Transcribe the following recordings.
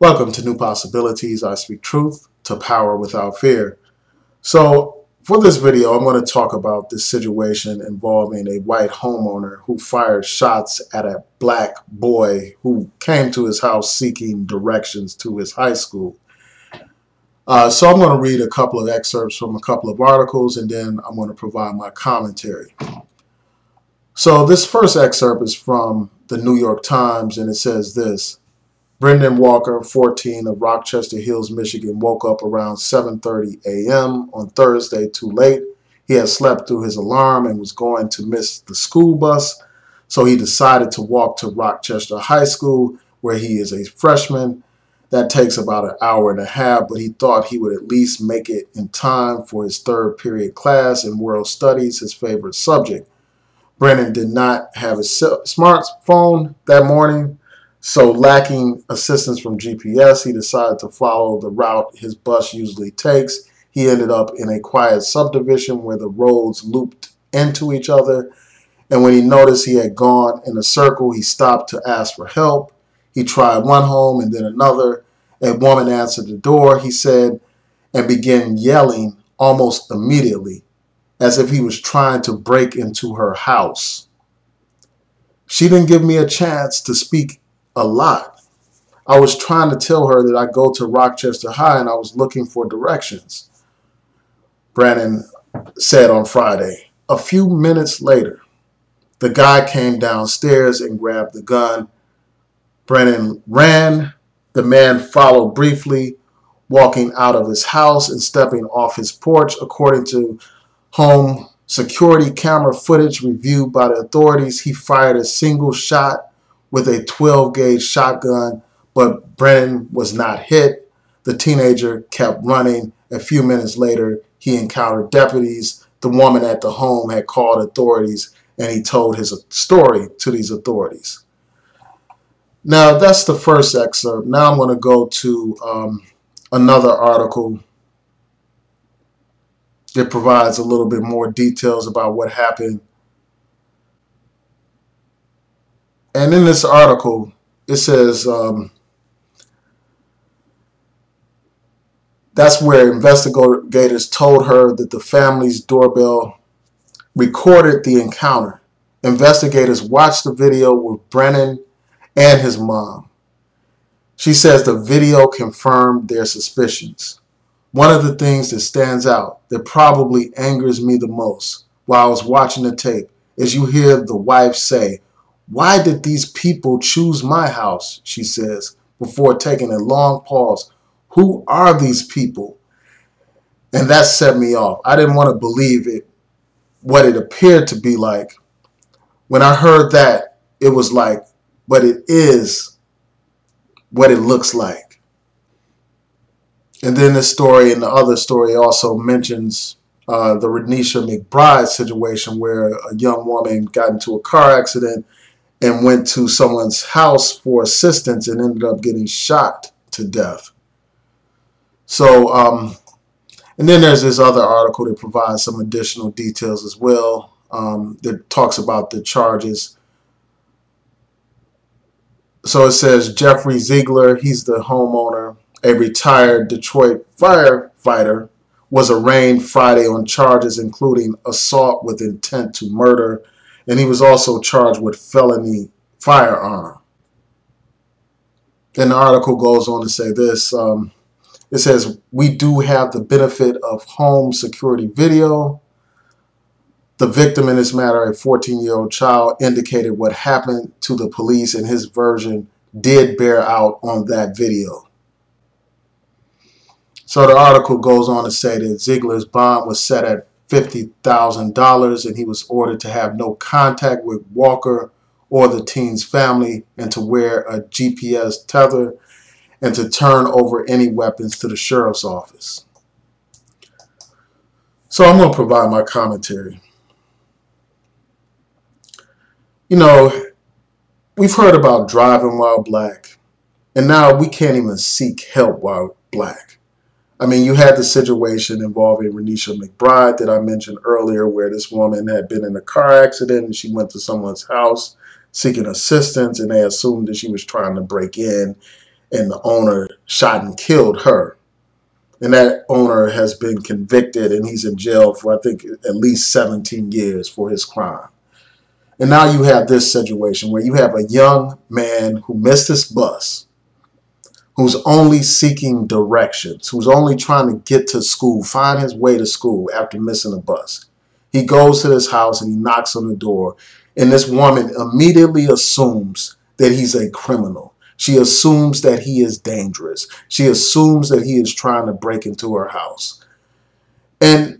Welcome to New Possibilities. I speak truth to power without fear. So for this video, I'm going to talk about this situation involving a white homeowner who fired shots at a black boy who came to his house seeking directions to his high school. So I'm going to read a couple of excerpts from a couple of articles, and then I'm going to provide my commentary. So this first excerpt is from the New York Times, and it says this. Brennan Walker, 14, of Rochester Hills, Michigan, woke up around 7:30 a.m. on Thursday too late. He had slept through his alarm and was going to miss the school bus, so he decided to walk to Rochester High School, where he is a freshman. That takes about an hour and a half, but he thought he would at least make it in time for his third period class in world studies, his favorite subject. Brennan did not have a smartphone that morning, so lacking assistance from GPS, he decided to follow the route his bus usually takes. He ended up in a quiet subdivision where the roads looped into each other, and when he noticed he had gone in a circle, he stopped to ask for help. He tried one home and then another. A woman answered the door, he said, and began yelling almost immediately, as if he was trying to break into her house. She didn't give me a chance to speak a lot. I was trying to tell her that I go to Rochester High and I was looking for directions, Brennan said on Friday. A few minutes later, the guy came downstairs and grabbed the gun. Brennan ran. The man followed briefly, walking out of his house and stepping off his porch. According to home security camera footage reviewed by the authorities, he fired a single shot with a 12-gauge shotgun, but Brennan was not hit. The teenager kept running. A few minutes later, he encountered deputies. The woman at the home had called authorities, and he told his story to these authorities. Now, that's the first excerpt. Now I'm going to go to another article that provides a little bit more details about what happened. And in this article, it says that's where investigators told her that the family's doorbell recorded the encounter. Investigators watched the video with Brennan and his mom. She says the video confirmed their suspicions. One of the things that stands out, that probably angers me the most while I was watching the tape, is you hear the wife say, "Why did these people choose my house?" she says, before taking a long pause. Who are these people? And that set me off. I didn't want to believe it, what it appeared to be like. When I heard that, it was like, but it is what it looks like. And then this story and the other story also mentions the Renisha McBride situation, where a young woman got into a car accident and went to someone's house for assistance and ended up getting shot to death. So, and then there's this other article that provides some additional details as well, that talks about the charges. So it says Jeffery Zeigler, he's the homeowner, a retired Detroit firefighter, was arraigned Friday on charges including assault with intent to murder, and he was also charged with felony firearm. And the article goes on to say this. It says, we do have the benefit of home security video. The victim in this matter, a 14-year-old child, indicated what happened to the police, and his version did bear out on that video. So the article goes on to say that Zeigler's bond was set at $50,000, and he was ordered to have no contact with Walker or the teen's family, and to wear a GPS tether, and to turn over any weapons to the sheriff's office. So I'm going to provide my commentary. You know, we've heard about driving while black, and now we can't even seek help while black. I mean, you had the situation involving Renisha McBride that I mentioned earlier, where this woman had been in a car accident and she went to someone's house seeking assistance, and they assumed that she was trying to break in, and the owner shot and killed her. And that owner has been convicted and he's in jail for, I think, at least 17 years for his crime. And now you have this situation where you have a young man who missed his bus, who's only seeking directions, who's only trying to get to school, find his way to school after missing a bus. He goes to this house and he knocks on the door, and this woman immediately assumes that he's a criminal. She assumes that he is dangerous. She assumes that he is trying to break into her house. And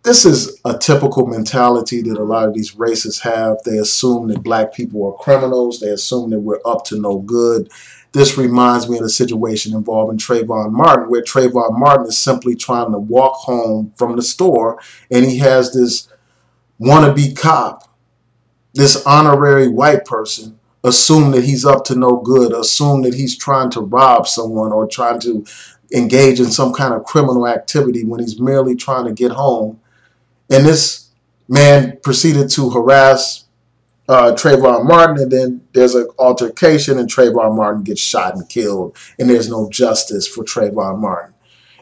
this is a typical mentality that a lot of these racists have. They assume that black people are criminals. They assume that we're up to no good. This reminds me of a situation involving Trayvon Martin, where Trayvon Martin is simply trying to walk home from the store, and he has this wannabe cop, this honorary white person, assume that he's up to no good, assume that he's trying to rob someone or trying to engage in some kind of criminal activity when he's merely trying to get home. And this man proceeded to harass Trayvon Martin, and then there's an altercation, and Trayvon Martin gets shot and killed, and there's no justice for Trayvon Martin.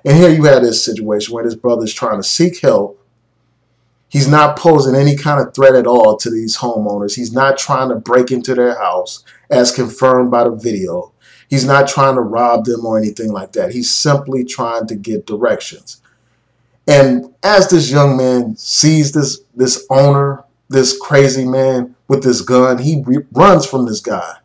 And here you have this situation where this brother's trying to seek help. He's not posing any kind of threat at all to these homeowners. He's not trying to break into their house, as confirmed by the video. He's not trying to rob them or anything like that. He's simply trying to get directions. And as this young man sees this owner, this crazy man with this gun, he runs from this guy.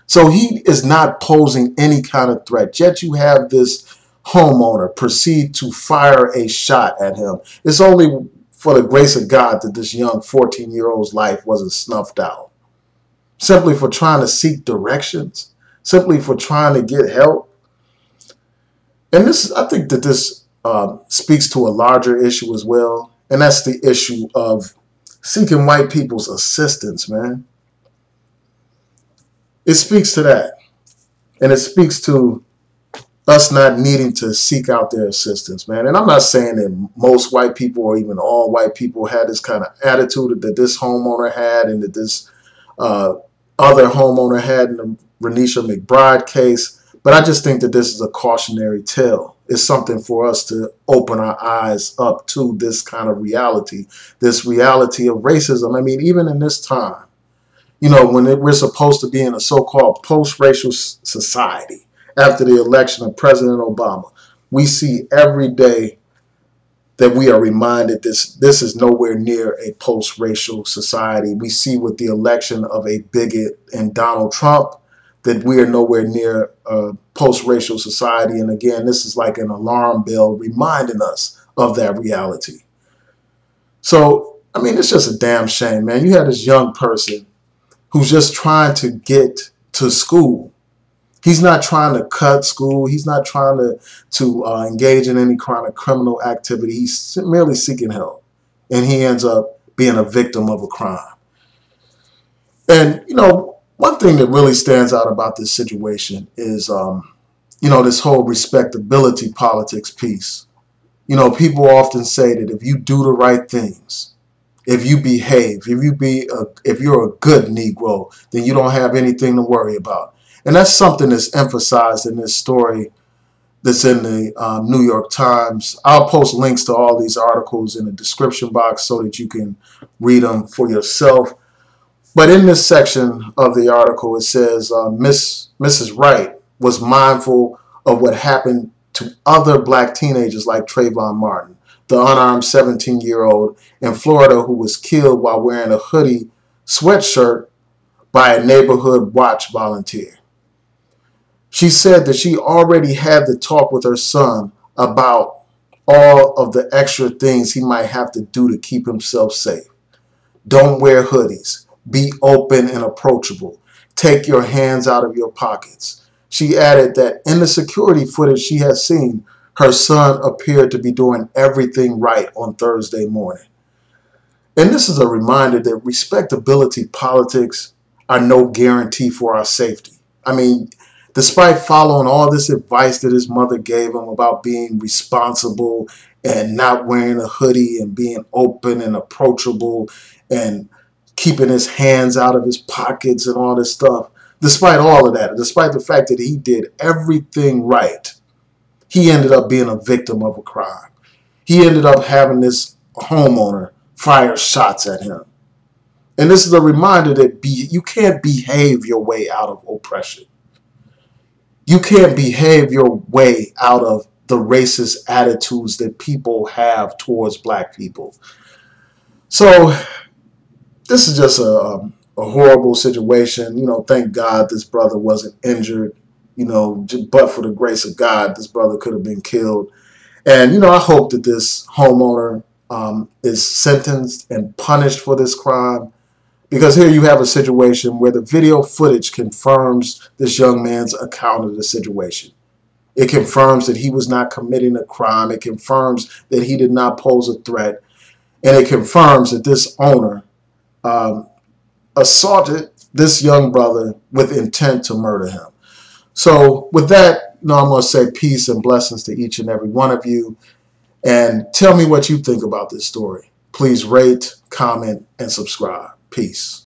So he is not posing any kind of threat. Yet you have this homeowner proceed to fire a shot at him. It's only for the grace of God that this young 14-year-old's life wasn't snuffed out. Simply for trying to seek directions, simply for trying to get help. And I think that this speaks to a larger issue as well, and that's the issue of seeking white people's assistance, man. It speaks to that, and it speaks to us not needing to seek out their assistance, man. And I'm not saying that most white people or even all white people had this kind of attitude that this homeowner had and that this other homeowner had in the Renisha McBride case, but I just think that this is a cautionary tale. It's something for us to open our eyes up to this kind of reality, this reality of racism. I mean, even in this time, you know, when we're supposed to be in a so-called post-racial society after the election of President Obama, we see every day that we are reminded this is nowhere near a post-racial society. We see with the election of a bigot and Donald Trump that we are nowhere near a post-racial society. And again, this is like an alarm bell reminding us of that reality. So, I mean, it's just a damn shame, man. You had this young person who's just trying to get to school. He's not trying to cut school. He's not trying to engage in any kind of criminal activity. He's merely seeking help. And he ends up being a victim of a crime. And, you know, one thing that really stands out about this situation is, you know, this whole respectability politics piece. You know, people often say that if you do the right things, if you behave, if you're a good Negro, then you don't have anything to worry about. And that's something that's emphasized in this story that's in the New York Times. I'll post links to all these articles in the description box so that you can read them for yourself. But in this section of the article, it says Mrs. Wright was mindful of what happened to other black teenagers like Trayvon Martin, the unarmed 17-year-old in Florida who was killed while wearing a hoodie sweatshirt by a neighborhood watch volunteer. She said that she already had the talk with her son about all of the extra things he might have to do to keep himself safe. Don't wear hoodies. Be open and approachable. Take your hands out of your pockets. She added that in the security footage she has seen, her son appeared to be doing everything right on Thursday morning. And this is a reminder that respectability politics are no guarantee for our safety. I mean, despite following all this advice that his mother gave him about being responsible and not wearing a hoodie and being open and approachable and keeping his hands out of his pockets and all this stuff, despite all of that, despite the fact that he did everything right, he ended up being a victim of a crime. He ended up having this homeowner fire shots at him. And this is a reminder that you can't behave your way out of oppression. You can't behave your way out of the racist attitudes that people have towards black people. So this is just a horrible situation. You know, thank God this brother wasn't injured. You know, but for the grace of God, this brother could have been killed. And, you know, I hope that this homeowner is sentenced and punished for this crime. Because here you have a situation where the video footage confirms this young man's account of the situation. It confirms that he was not committing a crime. It confirms that he did not pose a threat. And it confirms that this owner assaulted this young brother with intent to murder him. So with that, you know, I'm going to say peace and blessings to each and every one of you. And tell me what you think about this story. Please rate, comment, and subscribe. Peace.